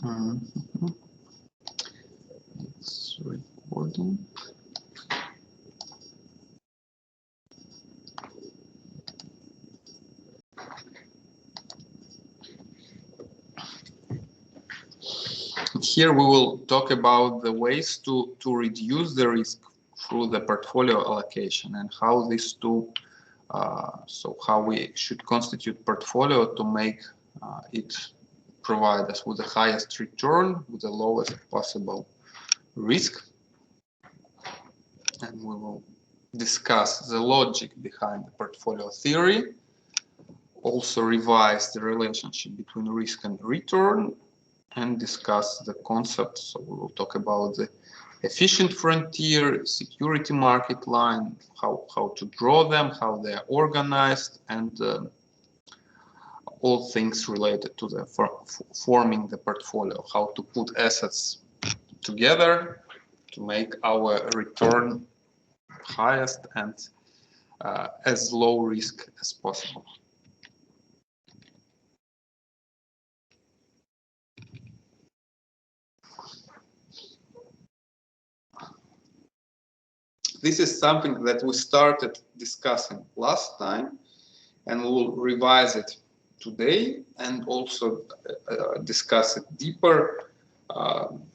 Mhm. It's recording. Here we will talk about the ways to reduce the risk through the portfolio allocation and how these two, so how we should constitute portfolio to make it provide us with the highest return with the lowest possible risk. And we will discuss the logic behind the portfolio theory, also revise the relationship between risk and return, and discuss the concepts. So we will talk about the efficient frontier, security market line, how to draw them, how they are organized, and all things related to the forming the portfolio, how to put assets together to make our return highest and as low risk as possible. This is something that we started discussing last time, and we'll revise it today and also discuss it deeper,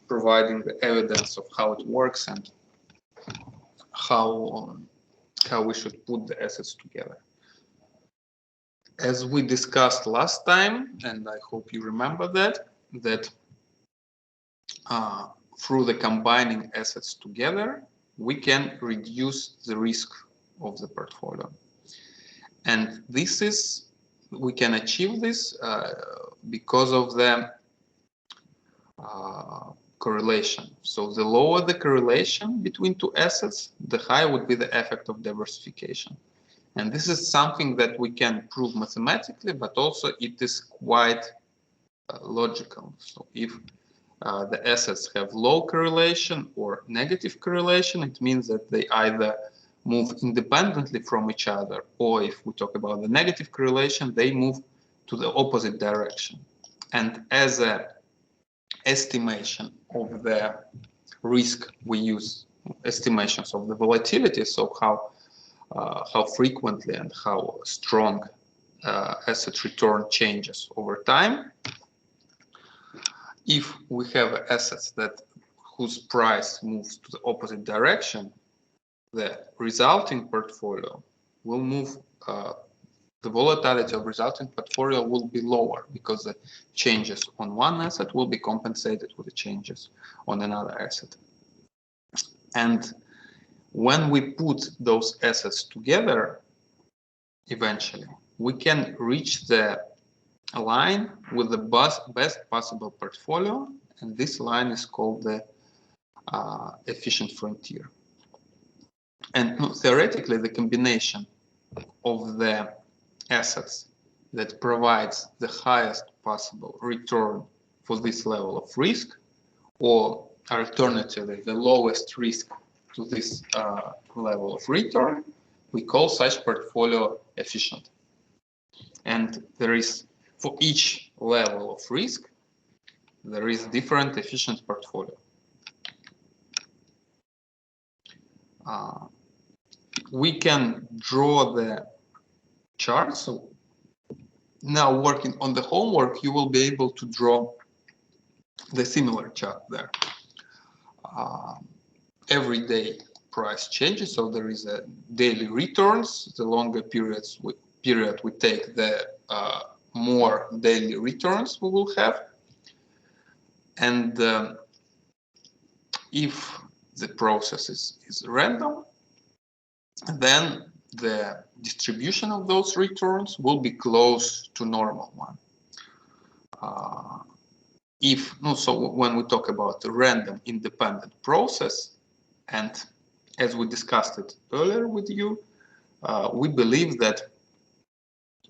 providing the evidence of how it works and how we should put the assets together. As we discussed last time, and I hope you remember that through the combining assets together, we can reduce the risk of the portfolio. And we can achieve this because of the correlation. So the lower the correlation between two assets, the higher would be the effect of diversification. And this is something that we can prove mathematically, but also it is quite logical. So if the assets have low correlation or negative correlation, it means that they either move independently from each other, or if we talk about the negative correlation, they move to the opposite direction. And as an estimation of the risk, we use estimations of the volatility, so how frequently and how strong asset return changes over time. If we have assets whose price moves to the opposite direction, the resulting portfolio will move, the volatility of resulting portfolio will be lower because the changes on one asset will be compensated with the changes on another asset. And when we put those assets together, eventually, we can reach the line with the best possible portfolio, and this line is called the efficient frontier. And theoretically, the combination of the assets that provides the highest possible return for this level of risk, or alternatively, the lowest risk to this level of return, we call such portfolio efficient. And there is, for each level of risk, there is different efficient portfolio. We can draw the chart. So now working on the homework, you will be able to draw the similar chart there. Every day price changes, so there is a daily returns. The longer period we take, the more daily returns we will have. And if the process is random, then the distribution of those returns will be close to normal one. So when we talk about the random independent process, and as we discussed it earlier with you, we believe that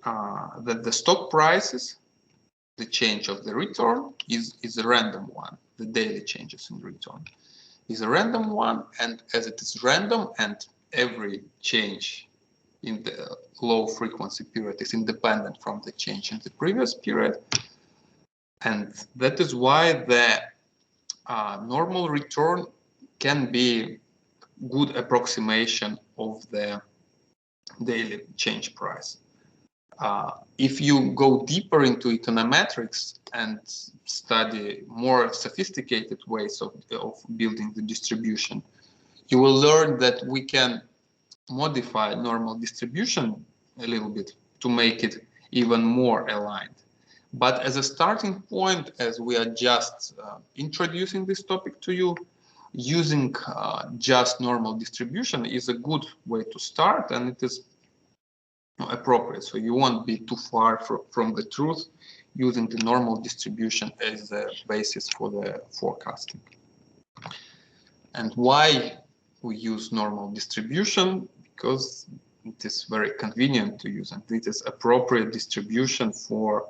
the stock prices, the change of the return is a random one. The daily changes in return is a random one, and as it is random and every change in the low frequency period is independent from the change in the previous period, And that is why the normal return can be good approximation of the daily change price. If you go deeper into econometrics and study more sophisticated ways of building the distribution, you will learn that we can modify normal distribution a little bit to make it even more aligned. But as a starting point, as we are just introducing this topic to you, using just normal distribution is a good way to start, and it is appropriate. So you won't be too far from the truth using the normal distribution as a basis for the forecasting. And why we use normal distribution? Because it is very convenient to use, and it is appropriate distribution for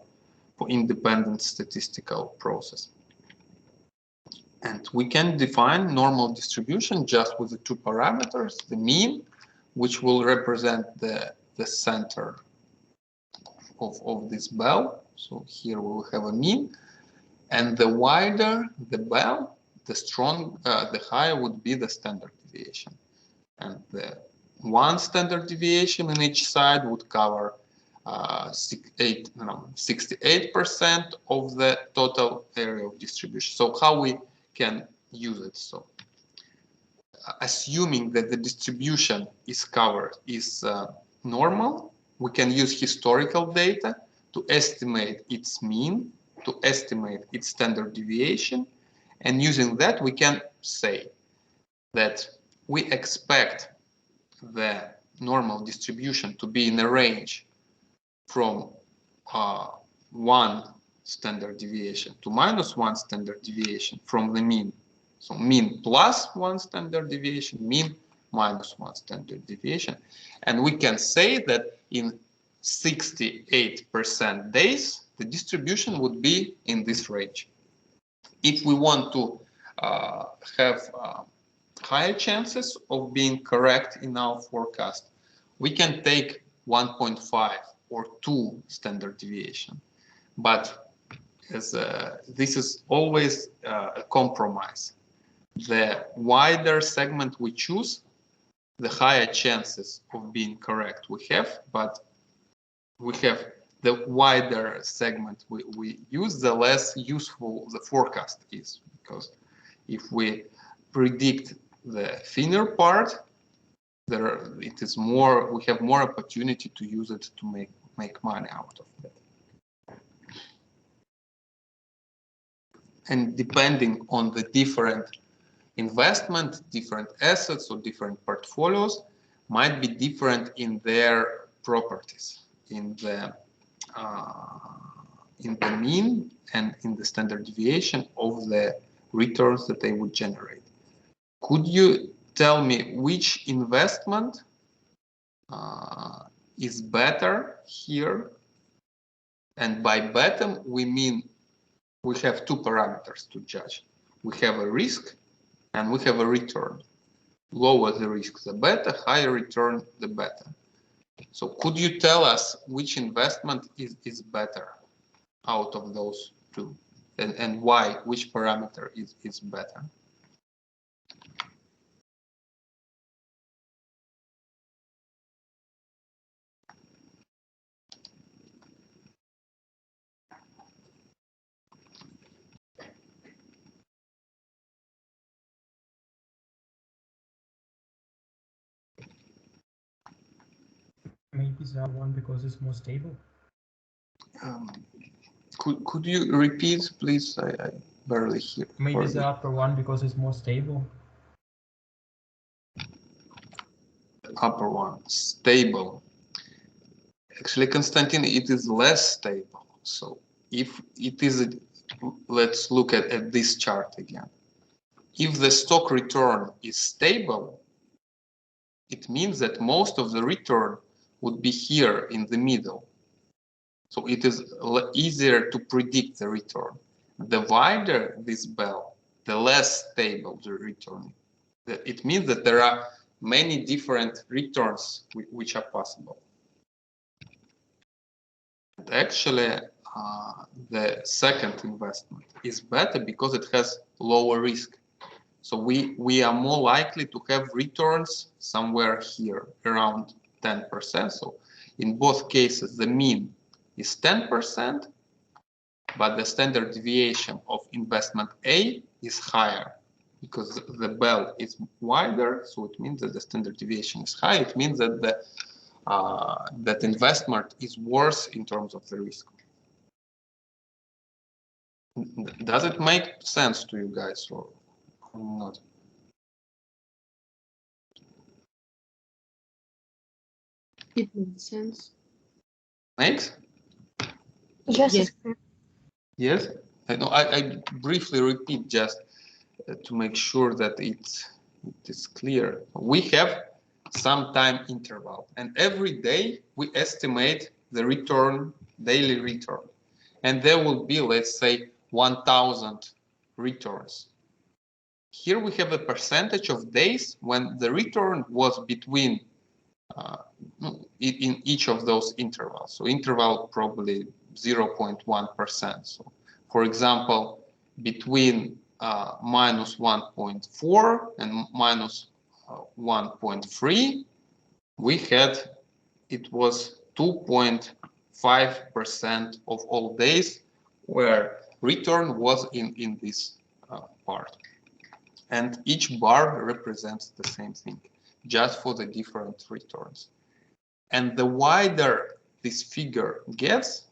independent statistical process. And we can define normal distribution just with the two parameters, the mean, which will represent the center of this bell. So here we will have a mean, and the wider the bell, the higher would be the standard deviation. And the one standard deviation in each side would cover 68% of the total area of distribution. So how we can use it? So assuming that the distribution is normal, we can use historical data to estimate its mean, to estimate its standard deviation, and using that we can say that we expect the normal distribution to be in a range from 1 standard deviation to -1 standard deviation from the mean. So mean plus 1 standard deviation, mean -1 standard deviation. And we can say that in 68% days, the distribution would be in this range. If we want to have higher chances of being correct in our forecast, we can take 1.5 or 2 standard deviation. But as this is always a compromise. The wider segment we choose, the higher chances of being correct we have, but we have the wider segment we use, the less useful the forecast is, because if we predict the thinner part, we have more opportunity to use it to make money out of that. And depending on the different investment, different assets or different portfolios might be different in their properties, in the mean and in the standard deviation of the returns that they would generate. Could you tell me which investment is better here? And by better, we mean we have two parameters to judge. We have a risk and we have a return. Lower the risk, the better, higher return, the better. So could you tell us which investment is better out of those two, and why, which parameter is better? Maybe the one because it's more stable. Could you repeat, please? I barely hear. Maybe the upper one because it's more stable. Upper one, stable. Actually, Konstantin, it is less stable. So if it is, let's look at this chart again. If the stock return is stable, it means that most of the return would be here in the middle. So it is easier to predict the return. The wider this bell, the less stable the return. It means that there are many different returns which are possible. And actually, the second investment is better because it has lower risk. So we are more likely to have returns somewhere here around 10%. So in both cases, the mean is 10%, but the standard deviation of investment A is higher because the bell is wider. So it means that the standard deviation is high. It means that the that investment is worse in terms of the risk. Does it make sense to you guys or not? It makes sense. Makes? Yes. Yes. I briefly repeat just to make sure that it is clear. We have some time interval, and every day we estimate the return, daily return, and there will be, let's say, 1,000 returns. Here we have a percentage of days when the return was between in each of those intervals. So interval probably 0.1%. So for example, between minus 1.4 and minus 1.3, we had, it was 2.5% of all days where return was in this part. And each bar represents the same thing, just for the different returns. And the wider this figure gets,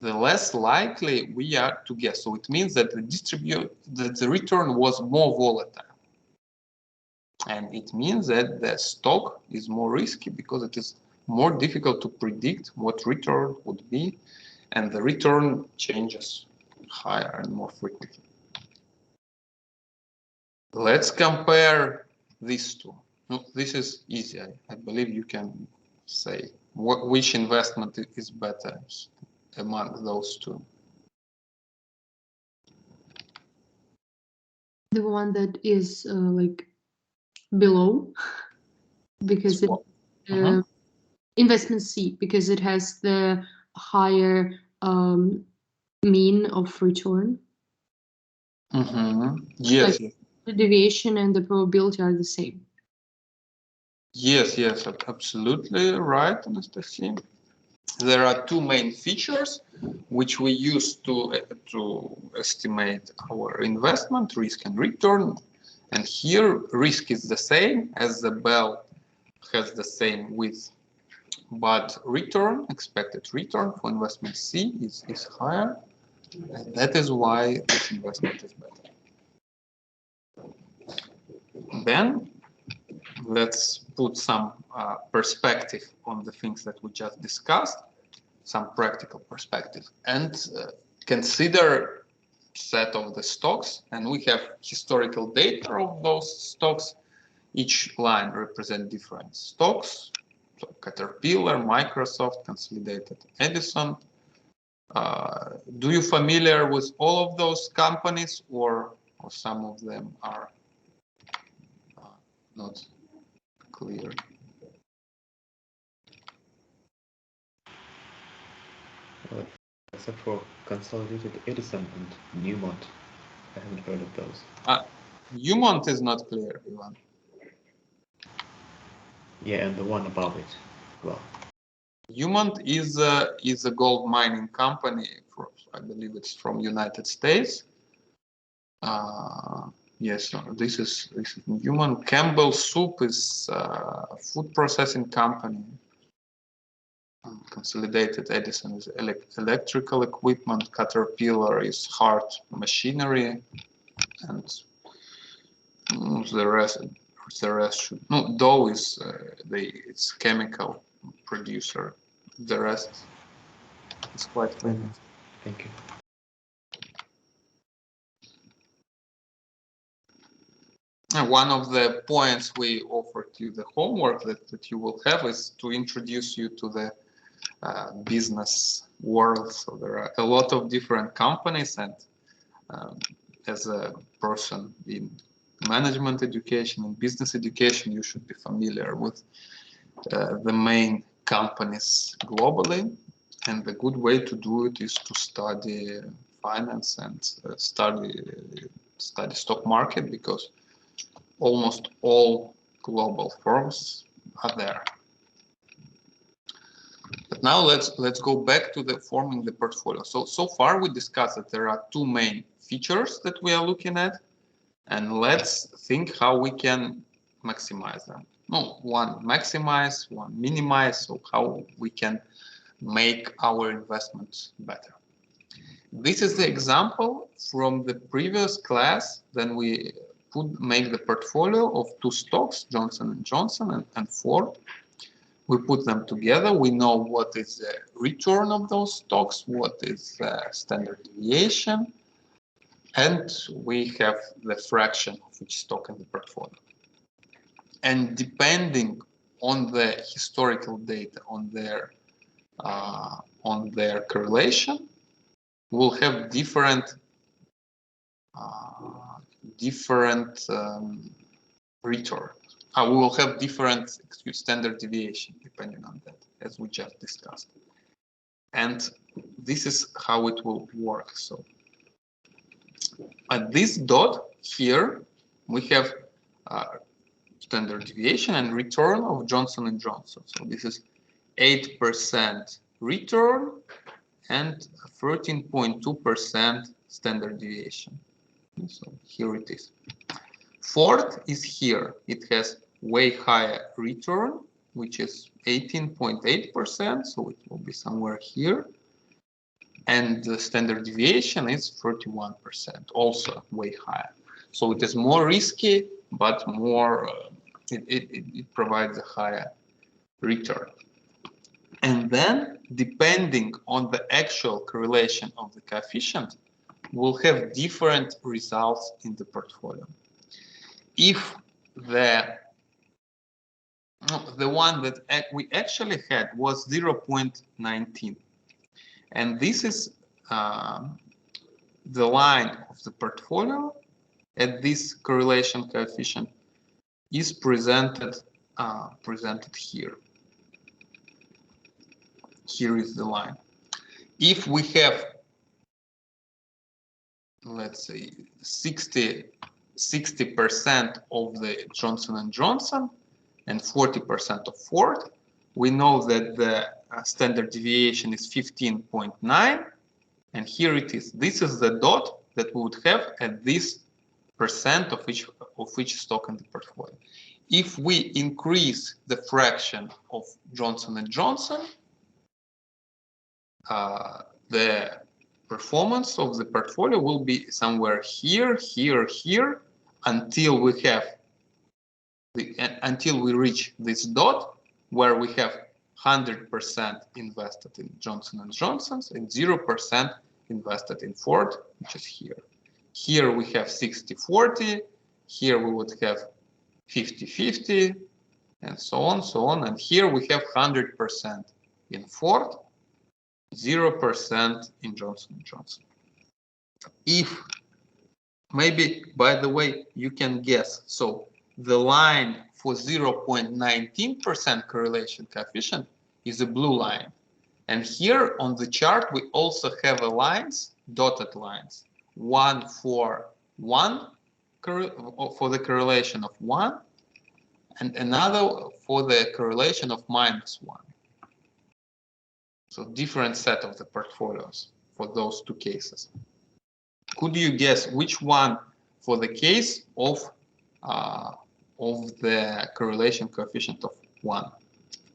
the less likely we are to guess. So it means that the return was more volatile. And it means that the stock is more risky because it is more difficult to predict what return would be, and the return changes higher and more frequently. Let's compare these two. No, this is easy. I believe you can say which investment is better among those two. The one that is like below, because it, investment C, because it has the higher mean of return. Yes, like, yes. The deviation and the probability are the same. Yes, yes, absolutely right, Anastasia. There are two main features which we use to estimate our investment, risk and return. And here, risk is the same as the bell has the same width, but return, expected return for investment C is higher. And that is why this investment is better. Then let's put some perspective on the things that we just discussed, some practical perspective, and consider set of the stocks. And we have historical data of those stocks. Each line represents different stocks. So Caterpillar, Microsoft, Consolidated Edison. Do you familiar with all of those companies, or some of them are not clear? Except for Consolidated Edison and Newmont, I haven't heard of those. Newmont is not clear, Ivan. Yeah, and the one above it. Well, Newmont is a gold mining company. I believe it's from United States. Yes, this is Newmont. Campbell Soup is a food processing company. Consolidated Edison is electrical equipment. Caterpillar is hard machinery, and the rest should. No, Dow is it's chemical producer. The rest is quite famous. thank you. And one of the points we offered you, the homework that you will have, is to introduce you to the business world. So there are a lot of different companies, and as a person in management education and business education, you should be familiar with the main companies globally. And the good way to do it is to study finance and study stock market, because almost all global firms are there. But now let's go back to the forming the portfolio. So far we discussed that there are two main features that we are looking at, and let's think how we can maximize them. No, one maximize, one minimize, so how we can make our investments better. This is the example from the previous class. Then we make the portfolio of two stocks, Johnson & Johnson and Ford. We put them together. We know what is the return of those stocks, what is the standard deviation, and we have the fraction of each stock in the portfolio. And depending on the historical data, on their correlation, we'll have different return. We will have different standard deviation depending on that, as we just discussed. And this is how it will work. So at this dot here, we have standard deviation and return of Johnson & Johnson. So this is 8% return and 13.2% standard deviation. So here it is. Ford is here. It has way higher return, which is 18.8%. So it will be somewhere here. And the standard deviation is 31%, also way higher. So it is more risky, but more it provides a higher return. And then, depending on the actual correlation of the coefficient, we'll have different results in the portfolio. If the one that we actually had was 0.19, and this is the line of the portfolio at this correlation coefficient is presented here. Here is the line. If we have, let's say, 60% of the Johnson & Johnson and 40% of Ford, we know that the standard deviation is 15.9, and here it is. This is the dot that we would have at this percent of each stock in the portfolio. If we increase the fraction of Johnson & Johnson, the performance of the portfolio will be somewhere here, here, here, until we reach this dot where we have 100% invested in Johnson & Johnson's and 0% invested in Ford, which is here. Here we have 60-40, here we would have 50-50, and so on, and here we have 100% in Ford, 0% in Johnson & Johnson. If, maybe, by the way, you can guess, so the line for 0.19% correlation coefficient is a blue line. And here on the chart, we also have a lines, dotted lines, one for the correlation of 1, and another for the correlation of -1. So different set of the portfolios for those two cases. Could you guess which one for the case of the correlation coefficient of 1?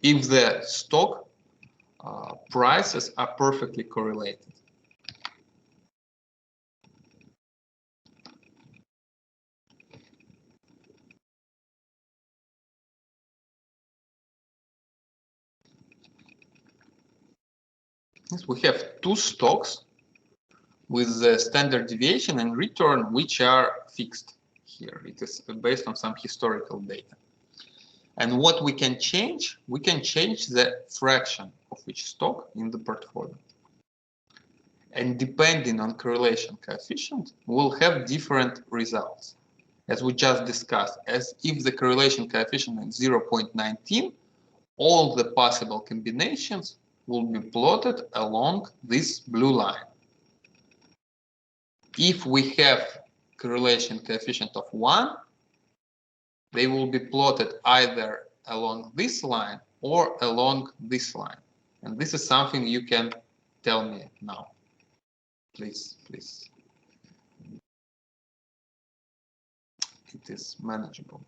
If the stock prices are perfectly correlated. Yes, we have two stocks with the standard deviation and return which are fixed here. It is based on some historical data. And what we can change the fraction of each stock in the portfolio. And depending on correlation coefficient, we'll have different results. As we just discussed, as if the correlation coefficient is 0.19, all the possible combinations will be plotted along this blue line. If we have correlation coefficient of 1, they will be plotted either along this line or along this line. And this is something you can tell me now. Please, please. It is manageable.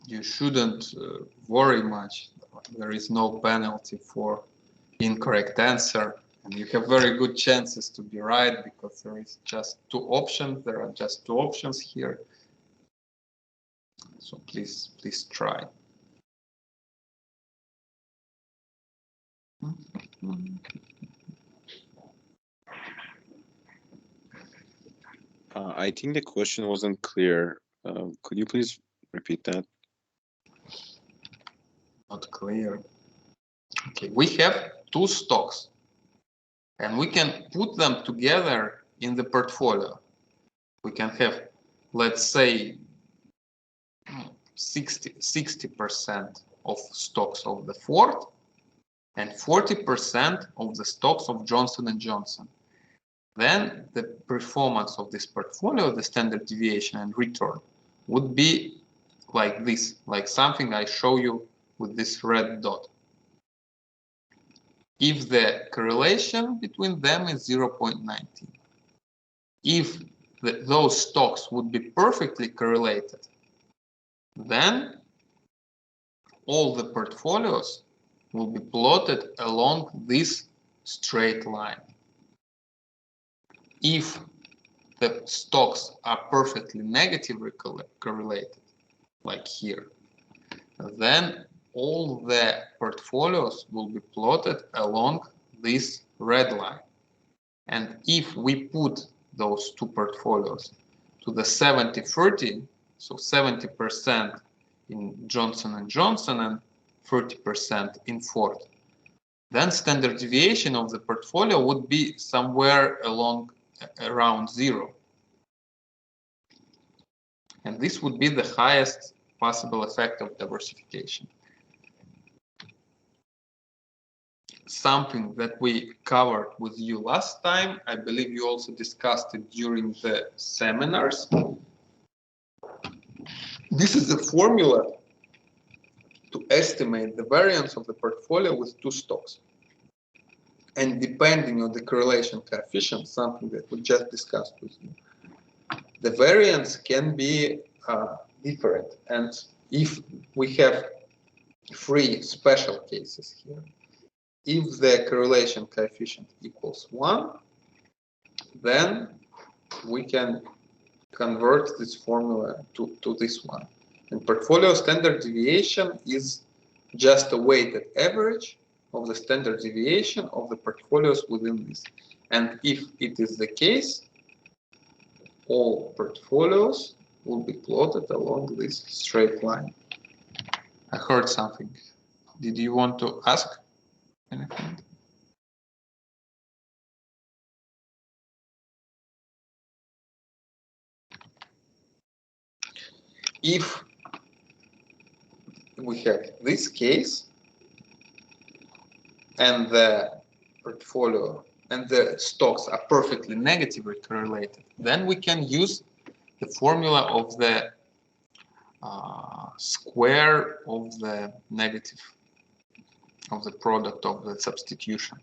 You shouldn't worry much. There is no penalty for incorrect answer, and you have very good chances to be right because there is just two options. There are just two options here. So please try. I think the question wasn't clear. Could you please repeat that? Not clear. Okay, we have two stocks and we can put them together in the portfolio. We can have, let's say, 60% of stocks of the Ford and 40% of the stocks of Johnson & Johnson. Then the performance of this portfolio, the standard deviation and return, would be like this, like something I show you with this red dot. If the correlation between them is 0.19, if those stocks would be perfectly correlated, then all the portfolios will be plotted along this straight line. If the stocks are perfectly negatively correlated, like here, then all the portfolios will be plotted along this red line. And if we put those two portfolios to the 70-30, so 70% in Johnson & Johnson and 30% in Ford, then standard deviation of the portfolio would be somewhere around 0. And this would be the highest possible effect of diversification. Something that we covered with you last time, I believe you also discussed it during the seminars. This is the formula to estimate the variance of the portfolio with two stocks. And depending on the correlation coefficient, something that we just discussed with you, the variance can be different. And if we have three special cases here, if the correlation coefficient equals 1, then we can convert this formula to this one. And portfolio standard deviation is just a weighted average of the standard deviation of the portfolios within this. And if it is the case, all portfolios will be plotted along this straight line. I heard something. Did you want to ask anything? If we have this case and the portfolio and the stocks are perfectly negatively correlated, then we can use the formula of the square of the negative of the product of the substitution,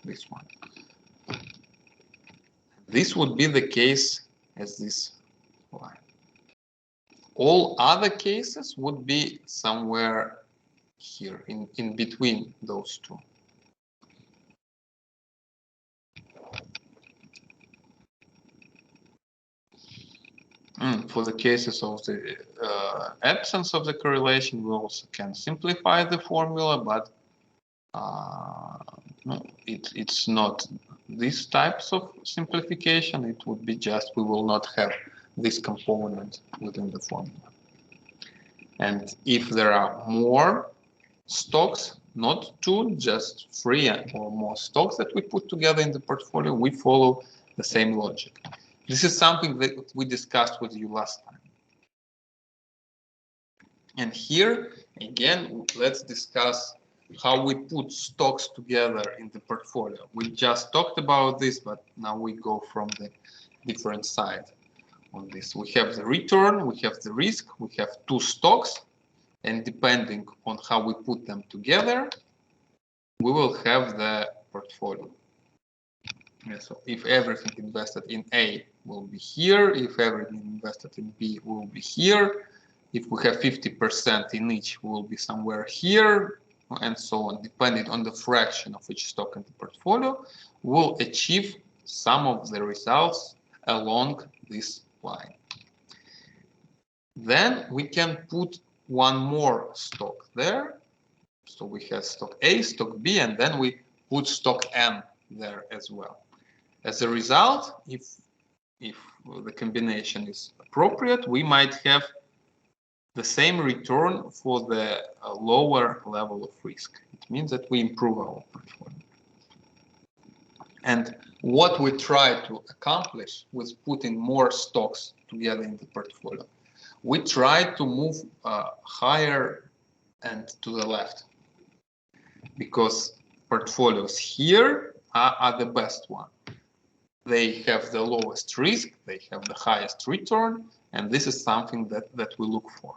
this one. This would be the case as this line. All other cases would be somewhere here in between those two. For the cases of the absence of the correlation, we also can simplify the formula, but no, it's not these types of simplification. It would be just we will not have this component within the formula. And if there are more stocks not two, just 3 or more stocks that we put together in the portfolio, we follow the same logic. This is something that we discussed with you last time. And here, again, let's discuss how we put stocks together in the portfolio. We just talked about this, but now we go from the different side on this. We have the return, we have the risk, we have two stocks, and depending on how we put them together, we will have the portfolio. Yeah, so if everything invested in A will be here, if everything invested in B will be here, if we have 50% in each, will be somewhere here, and so on. Depending on the fraction of each stock in the portfolio, we'll achieve some of the results along this line. Then we can put one more stock there. So we have stock A, stock B, and then we put stock N there as well. As a result, if the combination is appropriate, we might have the same return for the lower level of risk. It means that we improve our portfolio. And what we try to accomplish with putting more stocks together in the portfolio, we try to move higher and to the left, because portfolios here are the best one. They have the lowest risk, they have the highest return, and this is something that we look for.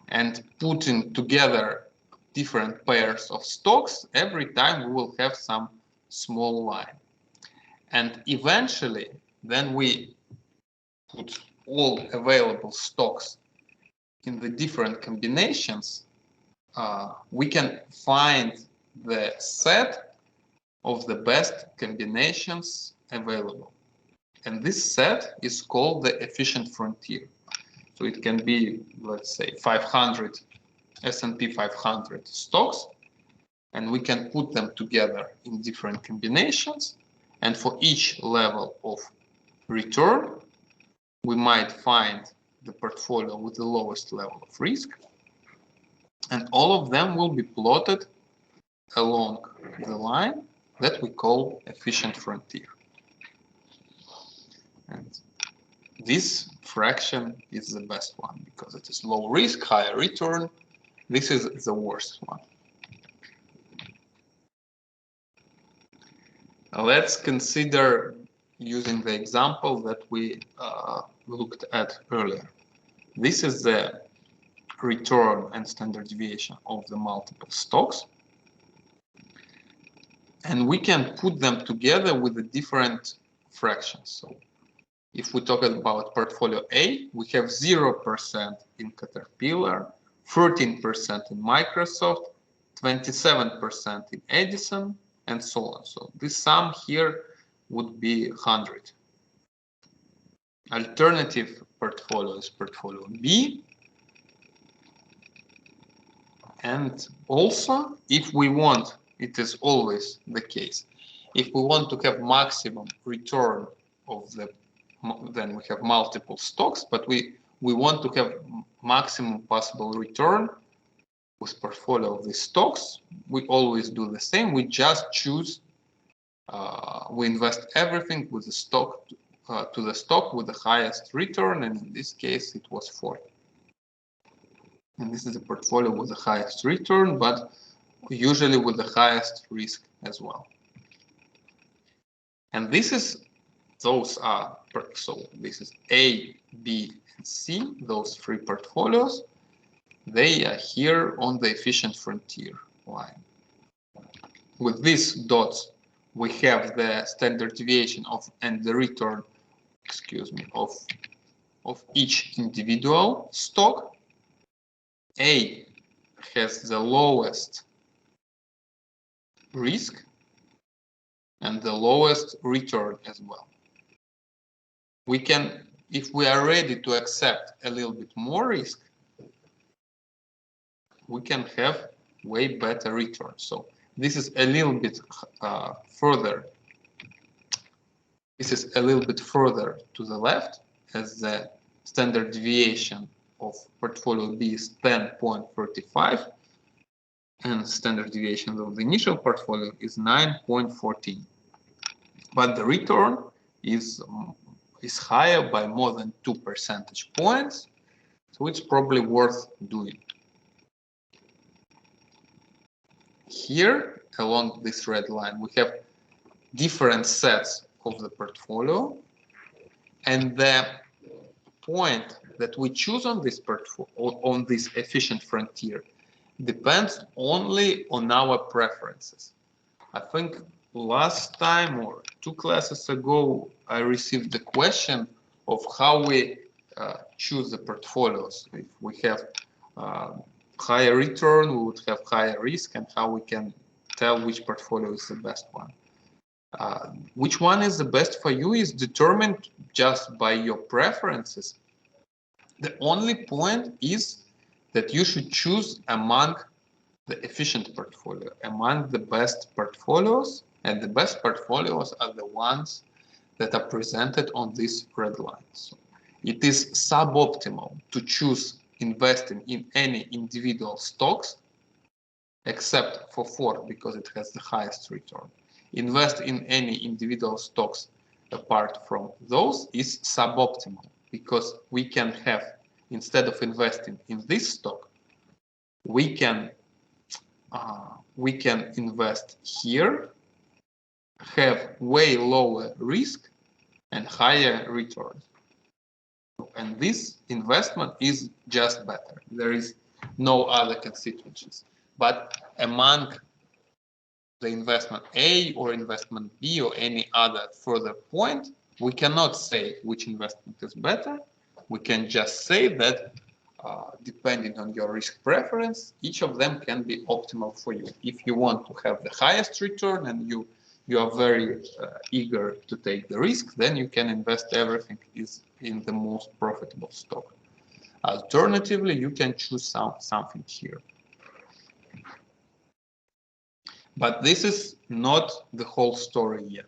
And putting together different pairs of stocks, every time we will have some small line. And eventually, then we put all available stocks in the different combinations, we can find the set of the best combinations available. And this set is called the efficient frontier. So it can be, let's say, 500 S&P 500 stocks, and we can put them together in different combinations. And for each level of return, we might find the portfolio with the lowest level of risk. And all of them will be plotted along the line that we call efficient frontier. And this fraction is the best one because it is low risk, higher return. This is the worst one. Now let's consider using the example that we looked at earlier. This is the return and standard deviation of the multiple stocks. And we can put them together with the different fractions. So if we talk about portfolio A, we have 0% in Caterpillar, 13% in Microsoft, 27% in Edison, and so on. So this sum here would be 100. Alternative portfolio is portfolio B. And also, if we want, it is always the case, if we want to have maximum return of the, then we have multiple stocks, but we want to have maximum possible return with portfolio of these stocks. We always do the same. We just choose, we invest everything with the stock to the stock with the highest return, and in this case it was 40. And this is a portfolio with the highest return, but usually with the highest risk as well. And this is, those are, so this is A, B, and C, those three portfolios. They are here on the efficient frontier line. With these dots, we have the standard deviation of and the return, excuse me, of each individual stock. A has the lowest risk and the lowest return as well. We can, if we are ready to accept a little bit more risk, we can have way better return. So this is a little bit further. This is a little bit further to the left, as the standard deviation of portfolio B is 10.35. and standard deviation of the initial portfolio is 9.14. But the return is higher by more than 2 percentage points, so it's probably worth doing. Here, along this red line, we have different sets of the portfolio, and the point that we choose on this on this efficient frontier depends only on our preferences. I think last time or 2 classes ago, I received the question of how we choose the portfolios. If we have higher return, we would have higher risk, and how we can tell which portfolio is the best one. Which one is the best for you is determined just by your preferences. The only point is that you should choose among the efficient portfolio, among the best portfolios, and the best portfolios are the ones that are presented on this red line. So it is suboptimal to choose investing in any individual stocks except for Ford because it has the highest return. Invest in any individual stocks apart from those is suboptimal because we can have, instead of investing in this stock, we can invest here, have way lower risk and higher returns. And this investment is just better. There is no other constituencies. But among the investment A or investment B or any other further point, we cannot say which investment is better. We can just say that depending on your risk preference, each of them can be optimal for you. If you want to have the highest return and you are very eager to take the risk, then you can invest everything is in the most profitable stock. Alternatively, you can choose something here. But this is not the whole story yet.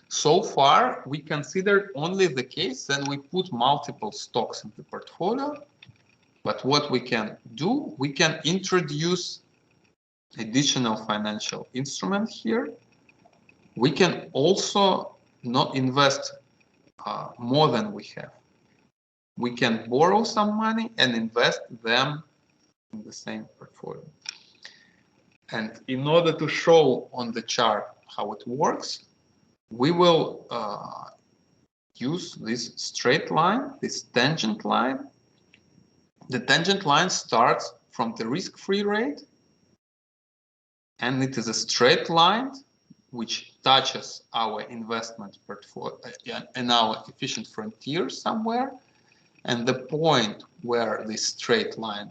So far, we considered only the case that we put multiple stocks in the portfolio. But what we can do, we can introduce additional financial instrument here. We can also not invest more than we have. We can borrow some money and invest them in the same portfolio. And in order to show on the chart how it works, we will use this straight line, this tangent line. The tangent line starts from the risk-free rate, and it is a straight line which touches our investment portfolio and our efficient frontier somewhere. And the point where this straight line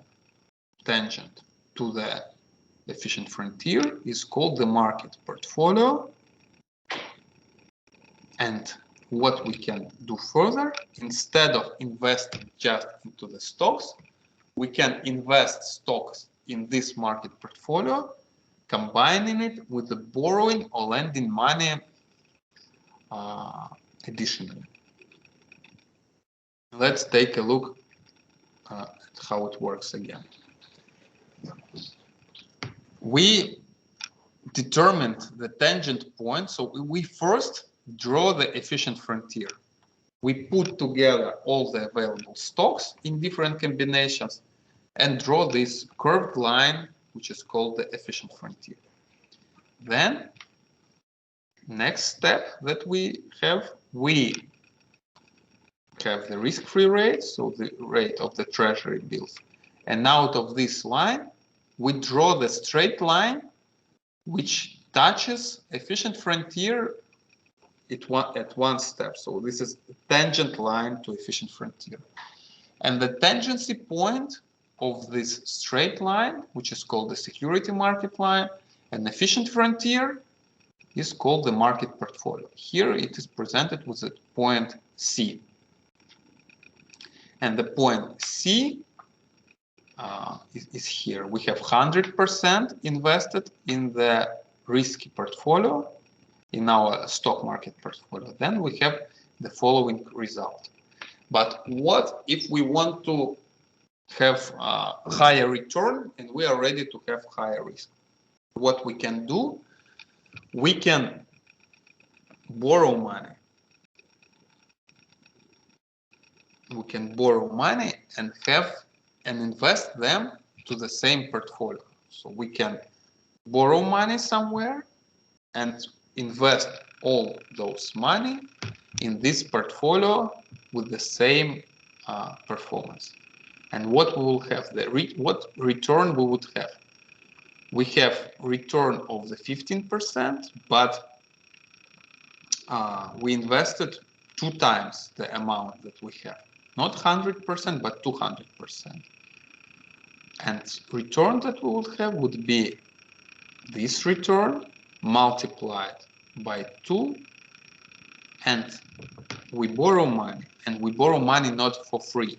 tangent to the efficient frontier is called the market portfolio. And what we can do further, instead of investing just into the stocks, we can invest stocks in this market portfolio, combining it with the borrowing or lending money additionally. Let's take a look at how it works again. We determined the tangent point, so we first draw the efficient frontier. We put together all the available stocks in different combinations and draw this curved line, which is called the efficient frontier. Then, next step that we have the risk-free rate, so the rate of the treasury bills. And out of this line, we draw the straight line which touches efficient frontier at one step. So this is a tangent line to efficient frontier. And the tangency point of this straight line, which is called the security market line, and efficient frontier is called the market portfolio. Here it is presented with a point C. And the point C is here. We have 100% invested in the risky portfolio, in our stock market portfolio. Then we have the following result. But what if we want to have higher return and we are ready to have higher risk. What we can do, we can borrow money. We can borrow money and invest them to the same portfolio. So we can borrow money somewhere and invest all those money in this portfolio with the same performance. And what we will have, what return we would have? We have return of the 15%, but we invested 2 times the amount that we have. Not 100%, but 200%. And return that we would have would be this return multiplied by 2, and we borrow money, and we borrow money not for free.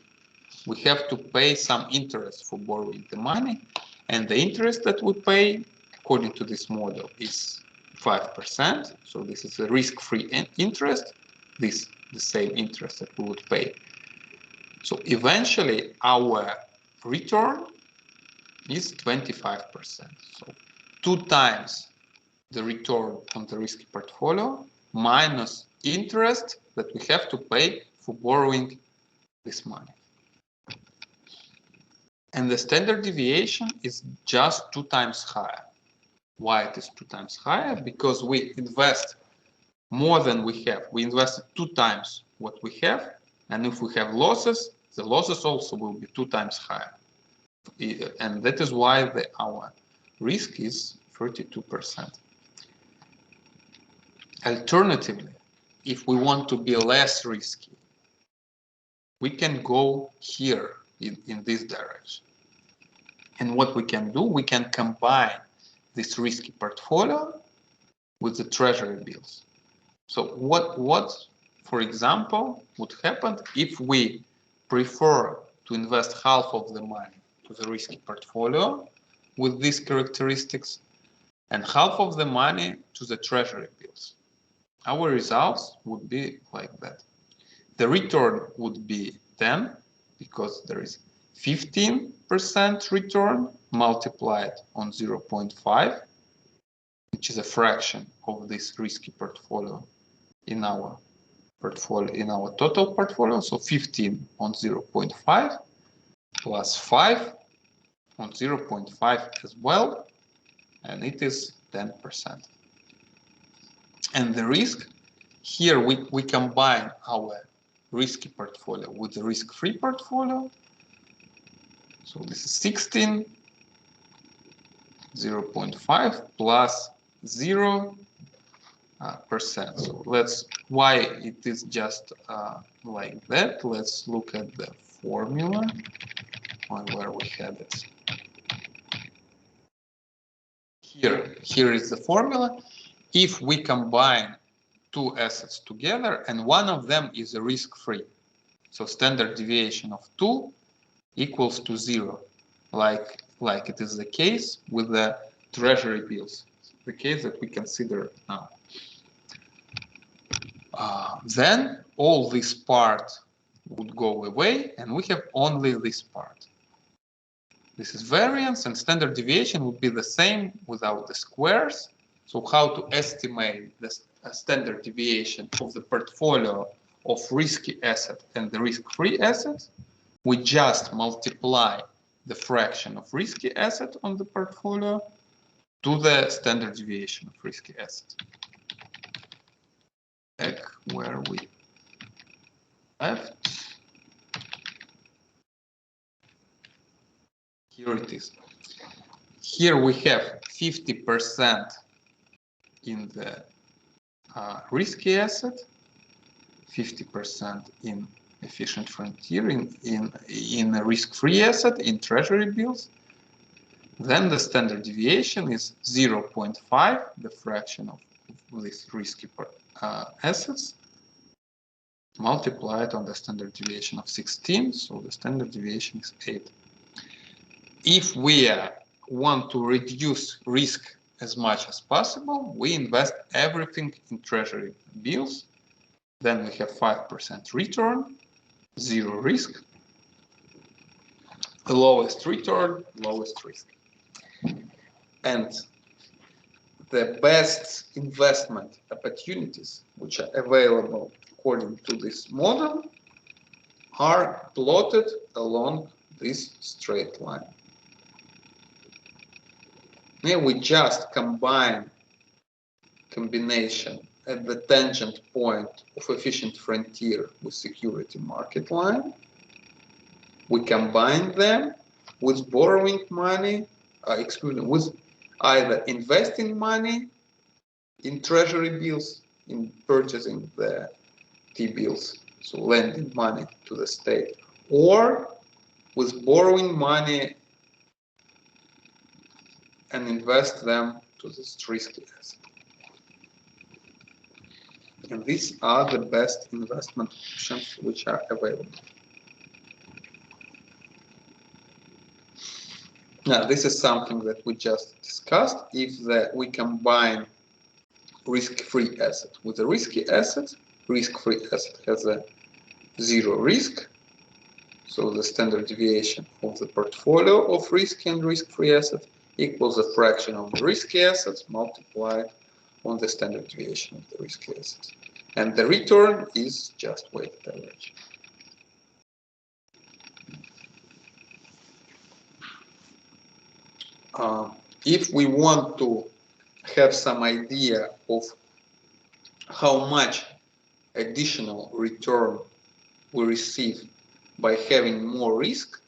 We have to pay some interest for borrowing the money, and the interest that we pay according to this model is 5%. So this is a risk-free interest. This the same interest that we would pay. So eventually our return is 25%. So 2 times the return on the risky portfolio minus interest that we have to pay for borrowing this money. And the standard deviation is just 2 times higher. Why it is 2 times higher? Because we invest more than we have. We invested 2 times what we have, and if we have losses, the losses also will be 2 times higher. And that is why our risk is 32%. Alternatively, if we want to be less risky, we can go here in this direction. And what we can do, we can combine this risky portfolio with the treasury bills. So what, for example, would happen if we prefer to invest half of the money to the risky portfolio with these characteristics and half of the money to the treasury bills? Our results would be like that. The return would be 10 because there is 15% return multiplied on 0.5, which is a fraction of this risky portfolio in our portfolio, in our total portfolio. So 15 on 0.5 plus 5 on 0.5 as well, and it is 10%. And the risk, here we combine our risky portfolio with the risk-free portfolio. So this is 16, 0.5 plus 0%. So why it is just like that? Let's look at the formula where we had it. Here is the formula. If we combine 2 assets together and one of them is a risk-free, so standard deviation of 2 equals to 0, like it is the case with the treasury bills, the case that we consider now. Then all this part would go away and we have only this part. This is variance, and standard deviation would be the same without the squares. So how to estimate the standard deviation of the portfolio of risky asset and the risk-free assets? We just multiply the fraction of risky asset on the portfolio to the standard deviation of risky asset. Back where we left. Here it is. Here we have 50% in the risky asset, 50% in efficient frontier, in a risk-free asset, in treasury bills. Then the standard deviation is 0.5, the fraction of these risky assets, multiplied on the standard deviation of 16, so the standard deviation is 8. If we want to reduce risk as much as possible, we invest everything in treasury bills. Then we have 5% return, 0 risk. the lowest return, lowest risk. And the best investment opportunities which are available according to this model are plotted along this straight line. Now we just combination at the tangent point of efficient frontier with security market line. We combine them with borrowing money, with either investing money in treasury bills, in purchasing the T-bills, so lending money to the state, or with borrowing money and invest them to this risky asset. And these are the best investment options which are available. Now, this is something that we just discussed. If we combine risk-free asset with a risky asset, risk-free asset has a zero risk. So the standard deviation of the portfolio of risky and risk-free assets equals the fraction of the risky assets multiplied on the standard deviation of the risky assets. And the return is just weighted average. If we want to have some idea of how much additional return we receive by having more risk,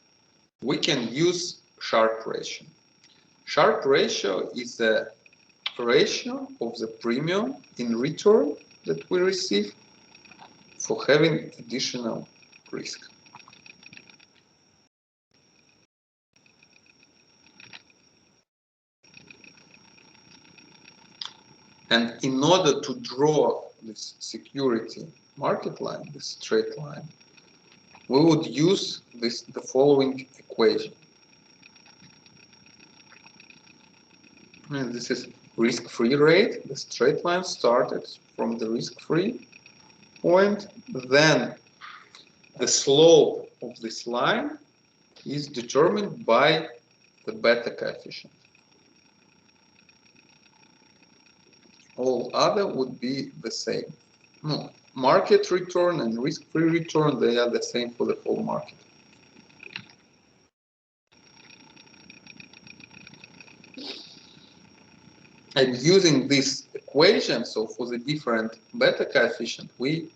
we can use Sharpe ratio. Sharpe ratio is the ratio of the premium in return that we receive for having additional risk. And in order to draw this security market line, this straight line, we would use the following equation. And this is risk-free rate. The straight line started from the risk-free point. Then the slope of this line is determined by the beta coefficient. All other would be the same. No, market return and risk-free return, they are the same for the whole market. And using this equation, so for the different beta coefficient, we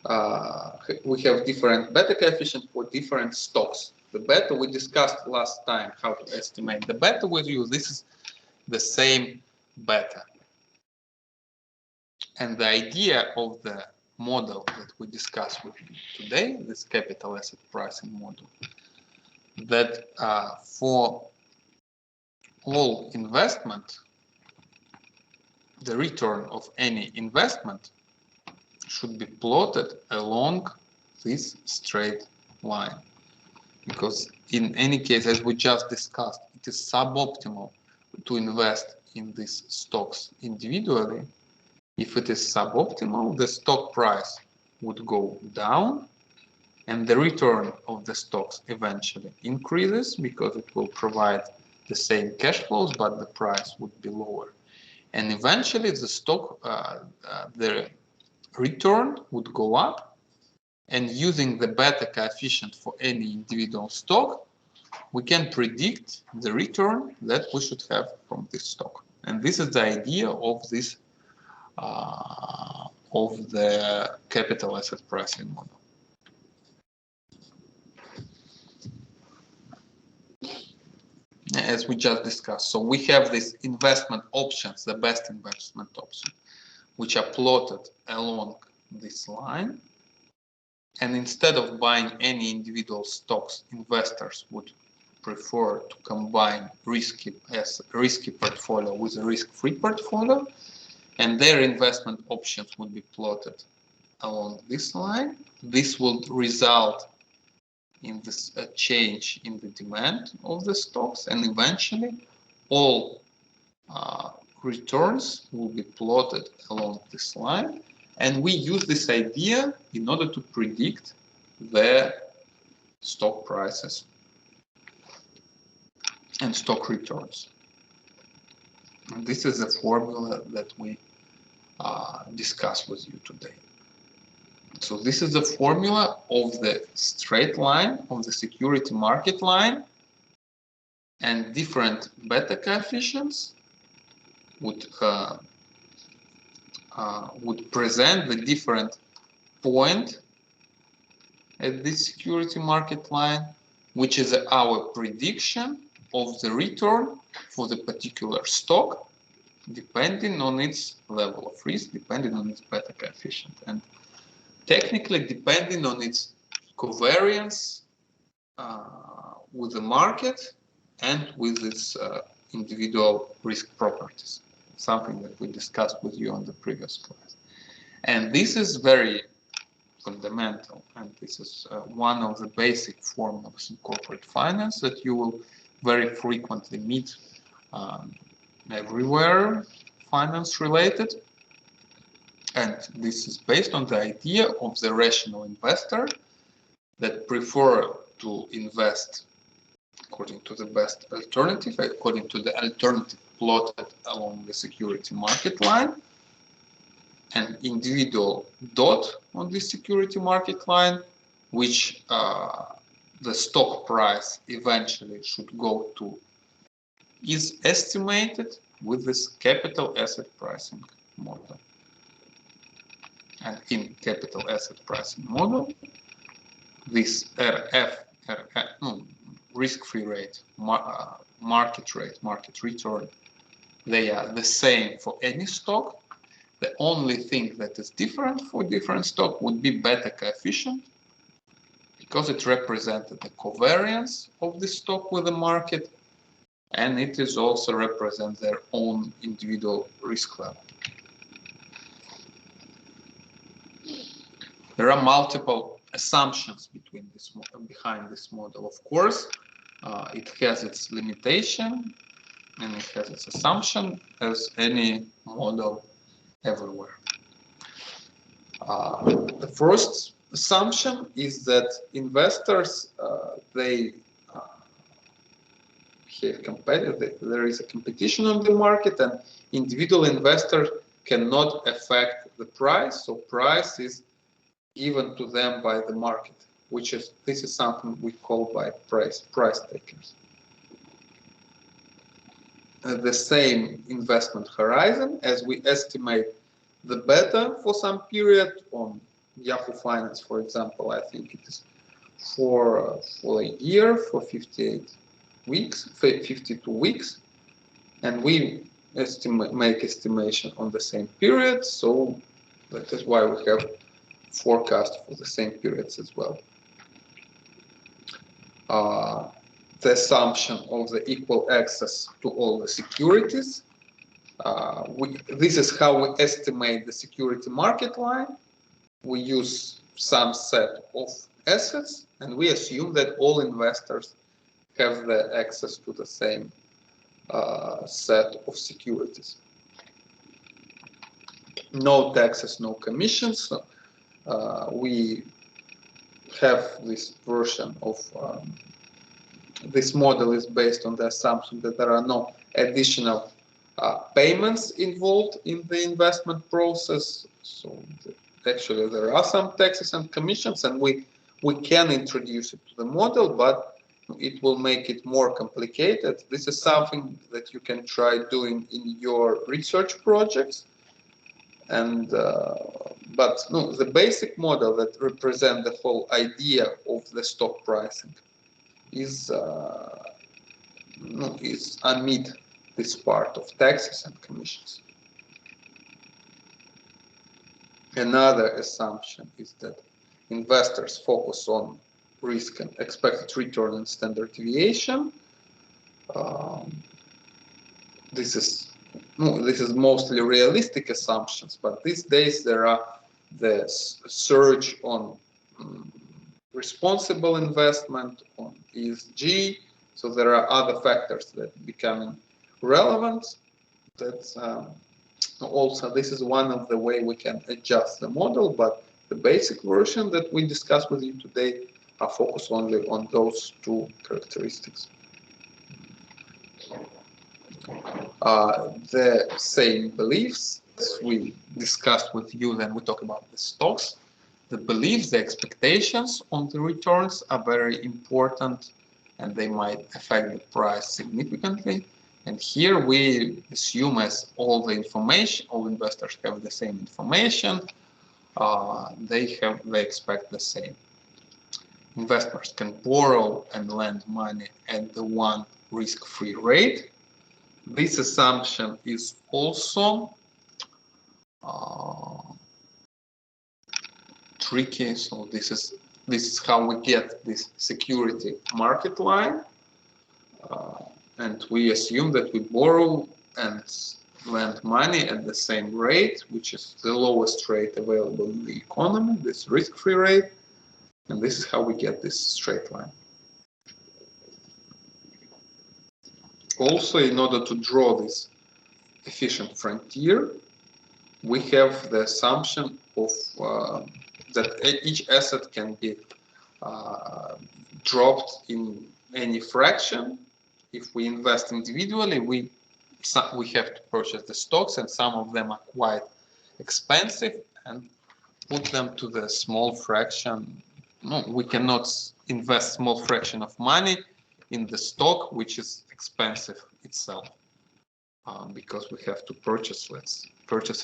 have different beta coefficient for different stocks. The beta we discussed last time, how to estimate the beta with you. This is the same beta. And the idea of the model that we discussed with you today, this capital asset pricing model, that for all investment, the return of any investment should be plotted along this straight line. Because in any case, as we just discussed, it is suboptimal to invest in these stocks individually. If it is suboptimal, the stock price would go down and the return of the stocks eventually increases because it will provide the same cash flows, but the price would be lower. And eventually the stock, the return would go up, and using the beta coefficient for any individual stock, we can predict the return that we should have from this stock. And this is the idea of this of the capital asset pricing model. As we just discussed, so we have these investment options, the best investment option, which are plotted along this line. And instead of buying any individual stocks, investors would prefer to combine risky portfolio with a risk-free portfolio. And their investment options would be plotted along this line. This will result in this change in the demand of the stocks, and eventually all returns will be plotted along this line. And we use this idea in order to predict the stock prices and stock returns. And this is the formula that we discuss with you today. So this is the formula of the straight line of the security market line, and different beta coefficients would present the different point at this security market line, which is our prediction of the return for the particular stock, depending on its level of risk, depending on its beta coefficient, and technically depending on its covariance with the market and with its individual risk properties, something that we discussed with you on the previous class. And this is very fundamental, and this is one of the basic formulas in corporate finance that you will very frequently meet everywhere finance related. And this is based on the idea of the rational investor that prefer to invest according to the best alternative, according to the alternative plotted along the security market line, an individual dot on this security market line, which the stock price eventually should go to, is estimated with this capital asset pricing model. And in capital asset pricing model, this risk-free rate, market rate, market return, they are the same for any stock. The only thing that is different for different stock would be beta coefficient, because it represented the covariance of the stock with the market, and it is also represents their own individual risk level. There are multiple assumptions behind this model. Of course, it has its limitation and it has its assumption, as any model everywhere. The first assumption is that investors they have competitive. There is a competition on the market, and individual investors cannot affect the price. So price is given to them by the market, this is something we call by price takers. The same investment horizon, as we estimate the beta for some period on Yahoo Finance, for example, I think it is for a year, for 52 weeks, and we make estimation on the same period, so that is why we have forecast for the same periods as well. The assumption of the equal access to all the securities. This is how we estimate the security market line. We use some set of assets, and we assume that all investors have the access to the same set of securities. No taxes, no commissions. So, we have this version of this model is based on the assumption that there are no additional payments involved in the investment process. So actually there are some taxes and commissions, and we can introduce it to the model, but it will make it more complicated. This is something that you can try doing in your research projects. And but no, the basic model that represents the whole idea of the stock pricing is omit this part of taxes and commissions. Another assumption is that investors focus on risk and expected return and standard deviation. This is mostly realistic assumptions, but these days there are the surge on responsible investment, on ESG, so there are other factors that becoming relevant. That's also, this is one of the way we can adjust the model, but the basic version that we discussed with you today are focused only on those two characteristics. The same beliefs as we discussed with you, then we talk about the stocks. The beliefs, the expectations on the returns are very important, and they might affect the price significantly. And here we assume, as all the information, all investors have the same information, they expect the same. Investors can borrow and lend money at the one risk-free rate. This assumption is also tricky. So this is how we get this security market line, and we assume that we borrow and lend money at the same rate, which is the lowest rate available in the economy, this risk-free rate, and this is how we get this straight line. Also, in order to draw this efficient frontier, we have the assumption of that each asset can be dropped in any fraction. If we invest individually, we have to purchase the stocks, and some of them are quite expensive, and put them to the small fraction. No, we cannot invest small fraction of money in the stock, which is expensive itself, because we have to purchase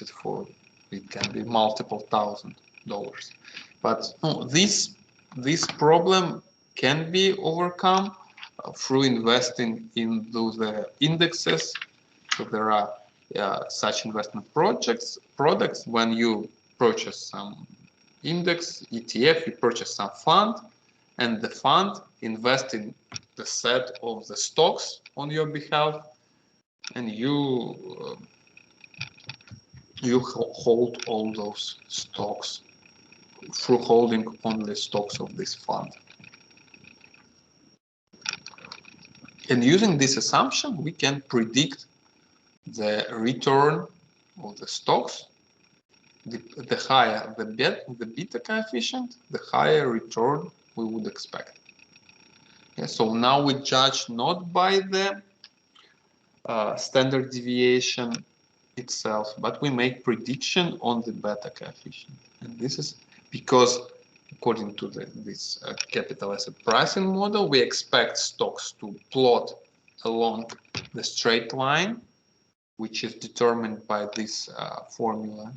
it for, it can be multiple $1,000s. But no, this problem can be overcome through investing in those indexes. So there are such investment products. When you purchase some index, ETF, you purchase some fund, and the fund invests in the set of the stocks on your behalf, and you hold all those stocks through holding only stocks of this fund. And using this assumption, we can predict the return of the stocks. The higher the beta coefficient, the higher return we would expect. Okay, so now we judge not by the standard deviation itself, but we make prediction on the beta coefficient. And this is because, according to this capital asset pricing model, we expect stocks to plot along the straight line, which is determined by this formula.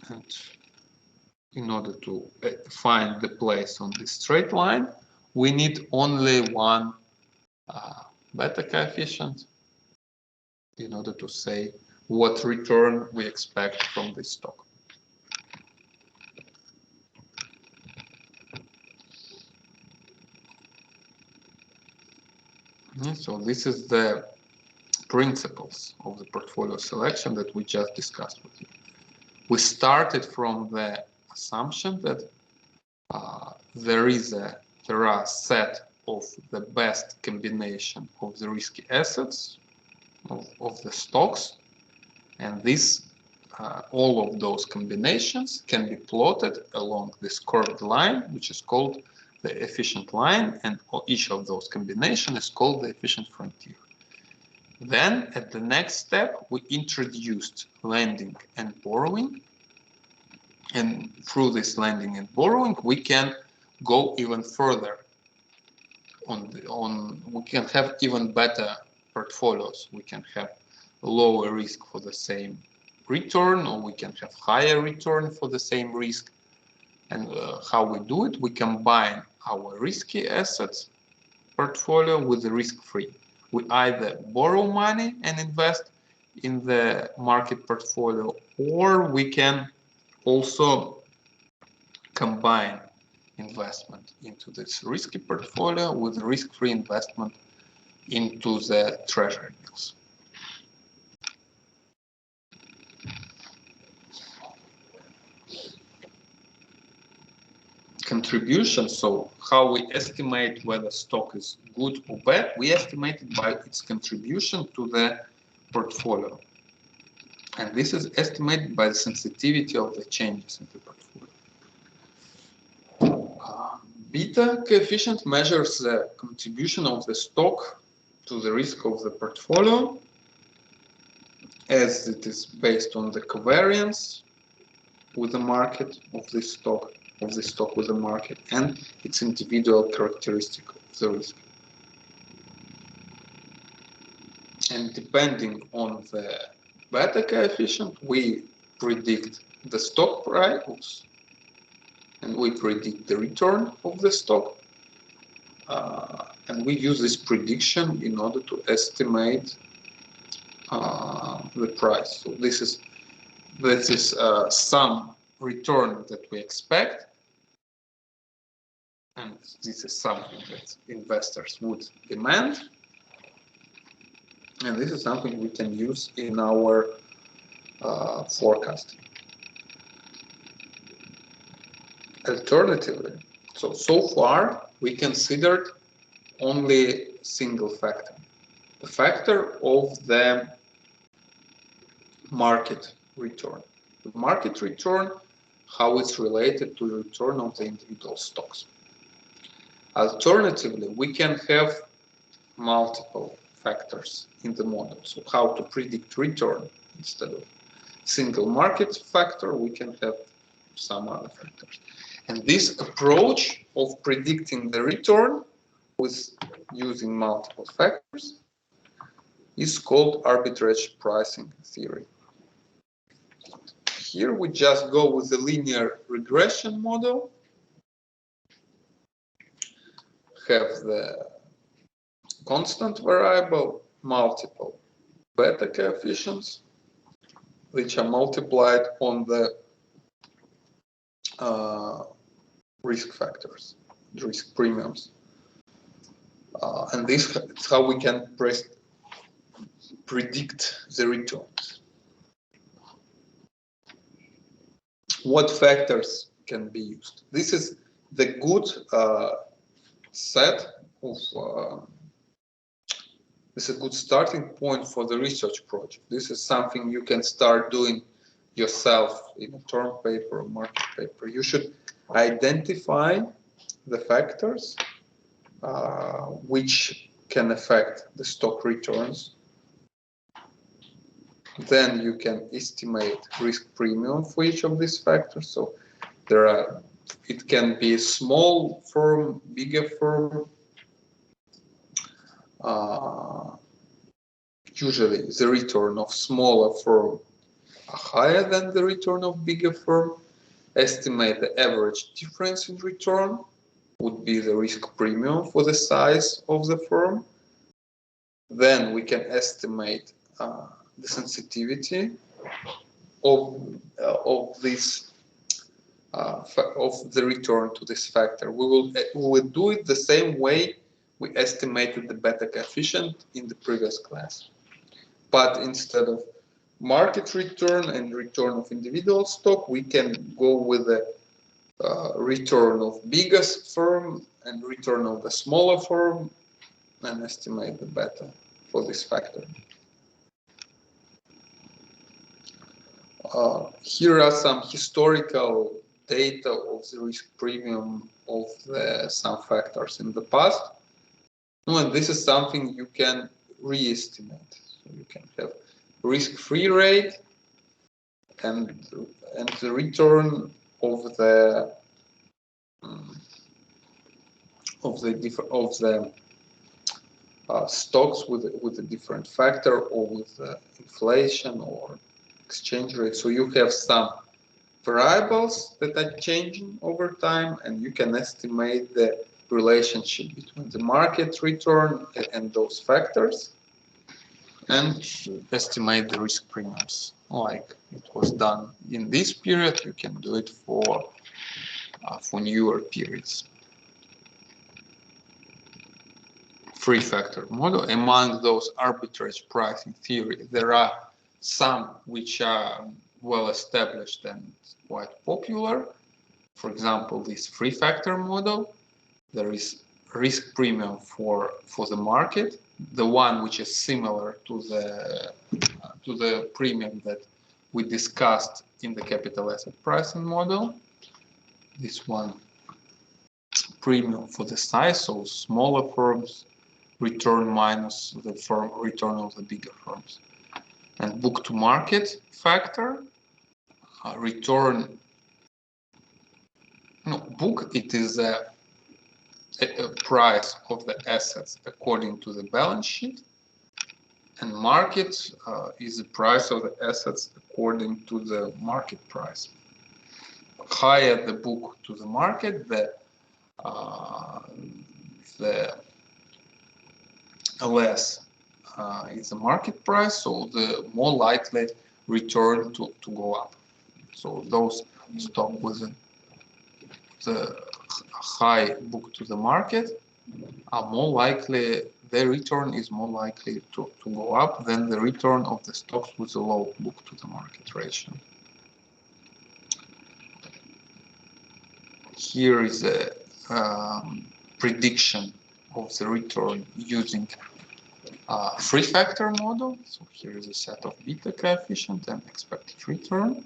And in order to find the place on this straight line, we need only one beta coefficient in order to say what return we expect from this stock. So this is the principles of the portfolio selection that we just discussed with you. We started from the assumption that there are a set of the best combination of the risky assets of the stocks, and this all of those combinations can be plotted along this curved line, which is called the efficient line, and each of those combinations is called the efficient frontier. Then at the next step, we introduced lending and borrowing, and through this lending and borrowing, we can go even further. We can have even better portfolios. We can have lower risk for the same return, or we can have higher return for the same risk. And how we do it? We combine our risky assets portfolio with the risk-free. We either borrow money and invest in the market portfolio, or we can also combine investment into this risky portfolio with risk-free investment into the treasury bills. Contribution, so how we estimate whether stock is good or bad, we estimate it by its contribution to the portfolio. And this is estimated by the sensitivity of the changes in the portfolio. Beta coefficient measures the contribution of the stock to the risk of the portfolio, as it is based on the covariance with the market of this stock with the market, and its individual characteristic of the risk. And depending on the beta coefficient, we predict the stock price and we predict the return of the stock. And we use this prediction in order to estimate the price. So this is some return that we expect, and this is something that investors would demand, and this is something we can use in our forecasting. Alternatively, so far we considered only single factor, the factor of the market return. The market return, how it's related to the return of the individual stocks. Alternatively, we can have multiple factors in the model. So how to predict return instead of single market factor, we can have some other factors. And this approach of predicting the return with using multiple factors is called arbitrage pricing theory. Here we just go with the linear regression model, have the constant variable, multiple beta coefficients, which are multiplied on the risk factors, risk premiums. And this is how we can predict the returns. What factors can be used? This is the good set of this is a good starting point for the research project. This is something you can start doing yourself in a term paper or market paper. You should identify the factors which can affect the stock returns. Then you can estimate risk premium for each of these factors. So there are, it can be a small firm, bigger firm. Usually the return of smaller firm are higher than the return of bigger firm. Estimate the average difference in return would be the risk premium for the size of the firm. Then we can estimate the sensitivity of this of the return to this factor. We will do it the same way we estimated the beta coefficient in the previous class, but instead of market return and return of individual stock, we can go with the return of biggest firm and return of the smaller firm and estimate the beta for this factor. Here are some historical data of the risk premium of some factors in the past. And this is something you can re-estimate. So you can have risk-free rate and the return of the stocks with a different factor, or with inflation or exchange rate. So you have some variables that are changing over time, and you can estimate the relationship between the market return and those factors, and estimate the risk premiums. Like it was done in this period, you can do it for newer periods. Three factor model. Among those arbitrage pricing theory, there are some which are well established and quite popular. For example, this three factor model. There is risk premium for the market, the one which is similar to the premium that we discussed in the capital asset pricing model. This one, premium for the size, so smaller firms return minus the firm return of the bigger firms. And book to market factor, return, no, book, it is a price of the assets according to the balance sheet, and market is the price of the assets according to the market price. Higher the book to the market, the less is the market price, so the more likely return to go up. So those stock with the high book to the market are more likely, their return is more likely to go up than the return of the stocks with a low book to the market ratio. Here is a prediction of the return using three factor model. So here is a set of beta coefficient and expected return.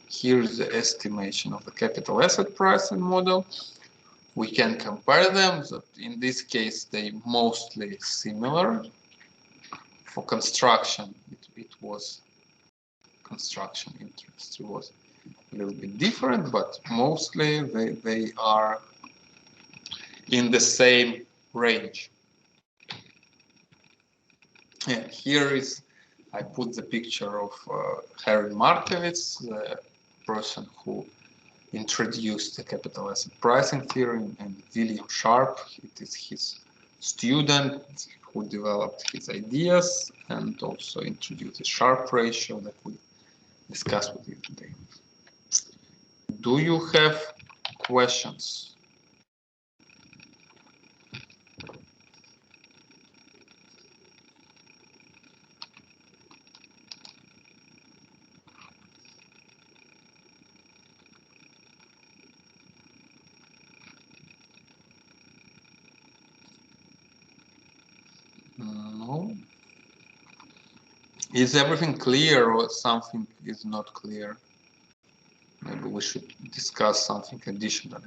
Here is the estimation of the capital asset pricing model. We can compare them. So in this case, they mostly similar. For construction, it was construction interest. It was a little bit different, but mostly they are in the same range. And here is, I put the picture of Harry Markowitz, the person who introduced the capital asset pricing theory, and William Sharp, it is his student who developed his ideas and also introduced the Sharp ratio that we discussed with you today. Do you have questions? No. Is everything clear or something is not clear? Maybe we should discuss something additionally.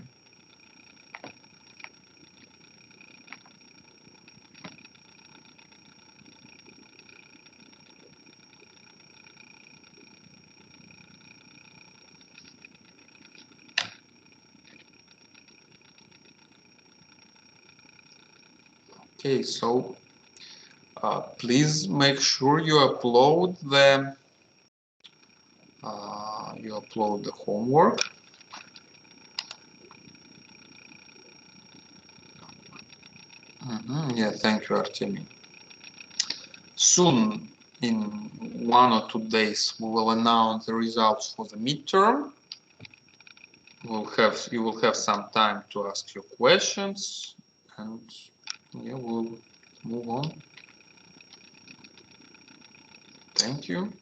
Okay, so please make sure you upload the homework. Yeah, thank you, Artemy. Soon, in 1 or 2 days, we will announce the results for the midterm. You will have some time to ask your questions, and yeah, we'll move on. Thank you.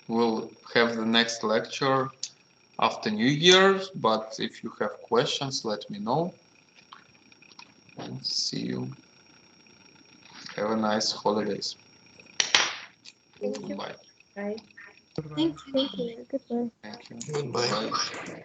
We'll have the next lecture after New Year's, but if you have questions, let me know. See you. Have a nice holidays. Thank you. Goodbye. Bye. Goodbye. Thank you. Goodbye. Thank you. Goodbye.